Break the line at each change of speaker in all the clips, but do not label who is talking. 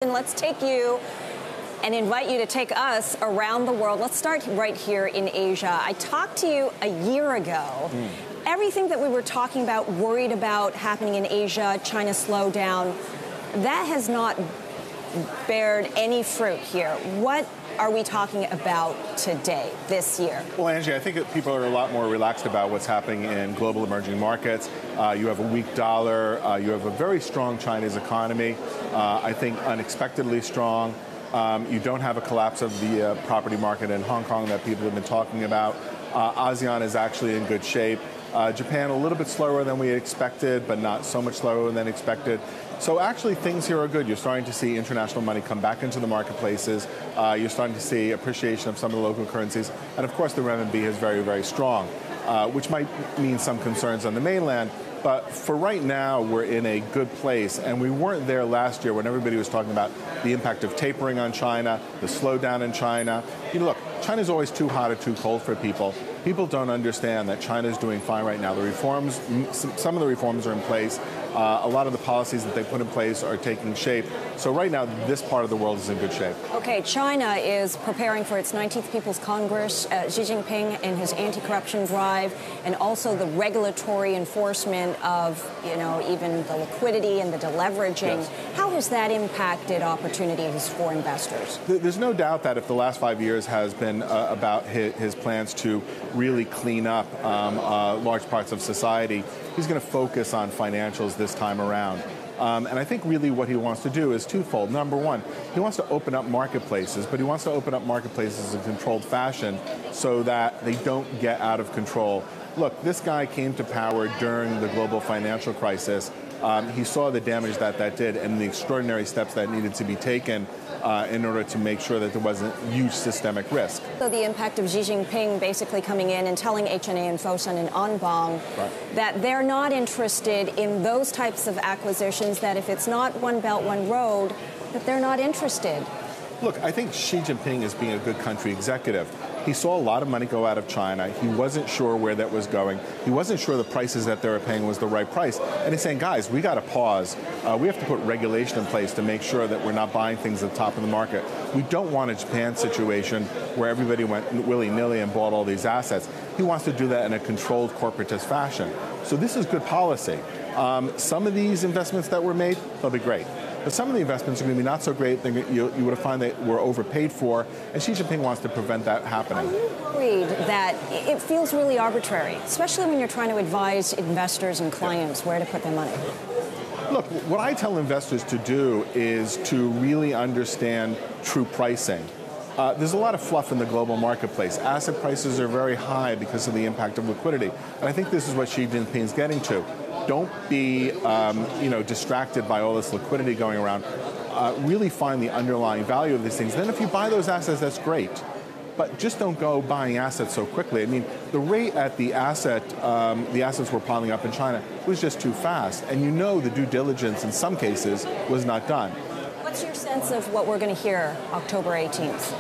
And let's take you and invite you to take us around the world. Let's start right here in Asia. I talked to you a year ago. Everything that we were talking about, worried about happening in Asia, China slowdown, that has not bared any fruit here. What are we talking about today, this year?
Well, Angie, I think that people are a lot more relaxed about what's happening in global emerging markets. You have a weak dollar. You have a very strong Chinese economy. I think unexpectedly strong. You don't have a collapse of the property market in Hong Kong that people have been talking about. ASEAN is actually in good shape. Japan a little bit slower than we expected, but not so much slower than expected. So actually things here are good. You're starting to see international money come back into the marketplaces. You're starting to see appreciation of some of the local currencies. And of course the renminbi is very, very strong, which might mean some concerns on the mainland. But for right now, we're in a good place. And we weren't there last year when everybody was talking about the impact of tapering on China, the slowdown in China. You know, look, China's always too hot or too cold for people. People don't understand that China's doing fine right now. The reforms, some of the reforms are in place. A lot of the policies that they put in place are taking shape. So right now, this part of the world is in good shape.
Okay, China is preparing for its 19th People's Congress. Xi Jinping and his anti-corruption drive, and also the regulatory enforcement of, you know, even the liquidity and the deleveraging.
Yes.
How has that impacted opportunities for investors?
There's no doubt that if the last 5 years has been about his plans to really clean up large parts of society, he's going to focus on financials this time around. And I think really what he wants to do is twofold. Number one, he wants to open up marketplaces, but he wants to open up marketplaces in a controlled fashion so that they don't get out of control. Look, this guy came to power during the global financial crisis. He saw the damage that did and the extraordinary steps that needed to be taken in order to make sure that there wasn't huge systemic risk.
So the impact of Xi Jinping basically coming in and telling HNA and Fosun and Anbang that they're not interested in those types of acquisitions, that if it's not One Belt, One Road, that they're not interested.
Look, I think Xi Jinping is being a good country executive. He saw a lot of money go out of China. He wasn't sure where that was going. He wasn't sure the prices that they were paying was the right price. And he's saying, guys, we got to pause. We have to put regulation in place to make sure that we're not buying things at the top of the market. We don't want a Japan situation where everybody went willy-nilly and bought all these assets. He wants to do that in a controlled corporatist fashion. So this is good policy. Some of these investments that were made, they'll be great. But some of the investments are going to be not so great. You would have found that were overpaid for, and Xi Jinping wants to prevent that happening.
Are you worried that it feels really arbitrary, especially when you're trying to advise investors and clients where to put their money?
Look, what I tell investors to do is to really understand true pricing. There's a lot of fluff in the global marketplace. Asset prices are very high because of the impact of liquidity. And I think this is what Xi Jinping is getting to. Don't be distracted by all this liquidity going around. Really find the underlying value of these things. Then if you buy those assets, that's great. But just don't go buying assets so quickly. I mean, the rate at the assets were piling up in China was just too fast. And you know the due diligence in some cases was not done.
What's your sense of what we're going to hear October 18th?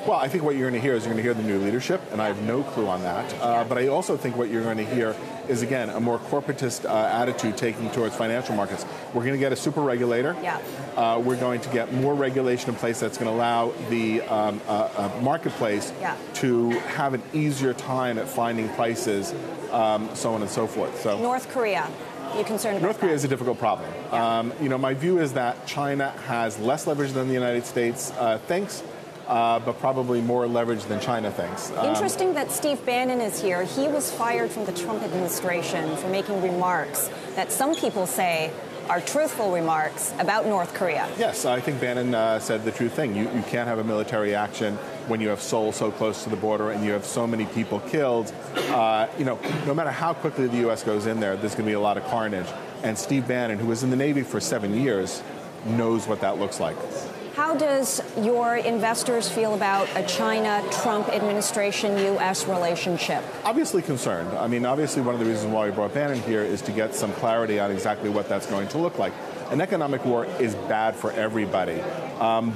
Well, I think what you're going to hear is you're going to hear the new leadership, and I have no clue on that. But I also think what you're going to hear is, again, a more corporatist attitude taking towards financial markets. We're going to get a super regulator. We're going to get more regulation in place that's going to allow the marketplace to have an easier time at finding prices, so on and so forth. So
North Korea. You concerned about
North Korea is a difficult problem. My view is that China has less leverage than the United States thinks. But probably more leverage than China thinks.
Interesting that Steve Bannon is here. He was fired from the Trump administration for making remarks that some people say are truthful remarks about North Korea.
Yes, I think Bannon said the true thing. You can't have a military action when you have Seoul so close to the border and you have so many people killed. No matter how quickly the U.S. goes in there, there's going to be a lot of carnage. And Steve Bannon, who was in the Navy for 7 years, knows what that looks like.
How does your investors feel about a China-Trump administration-U.S. relationship?
Obviously concerned. I mean, obviously one of the reasons why we brought Bannon here is to get some clarity on exactly what that's going to look like. An economic war is bad for everybody.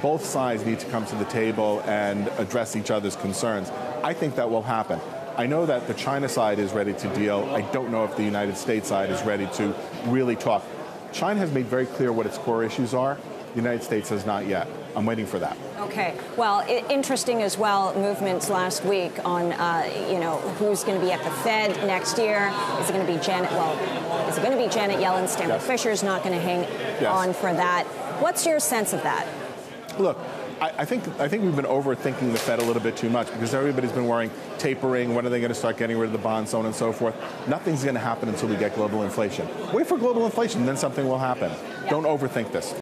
Both sides need to come to the table and address each other's concerns. I think that will happen. I know that the China side is ready to deal. I don't know if the United States side is ready to really talk. China has made very clear what its core issues are. The United States has not yet. I'm waiting for that.
Okay. Well, interesting as well, movements last week on, who's going to be at the Fed next year. Is it going to be Janet? Well, is it going to be Janet Yellen? Stanley Fisher's not going to hang on for that. What's your sense of that?
Look, I think we've been overthinking the Fed a little bit too much because everybody's been worrying tapering, when are they going to start getting rid of the bonds, so on and so forth. Nothing's going to happen until we get global inflation. Wait for global inflation, then something will happen. Don't overthink this.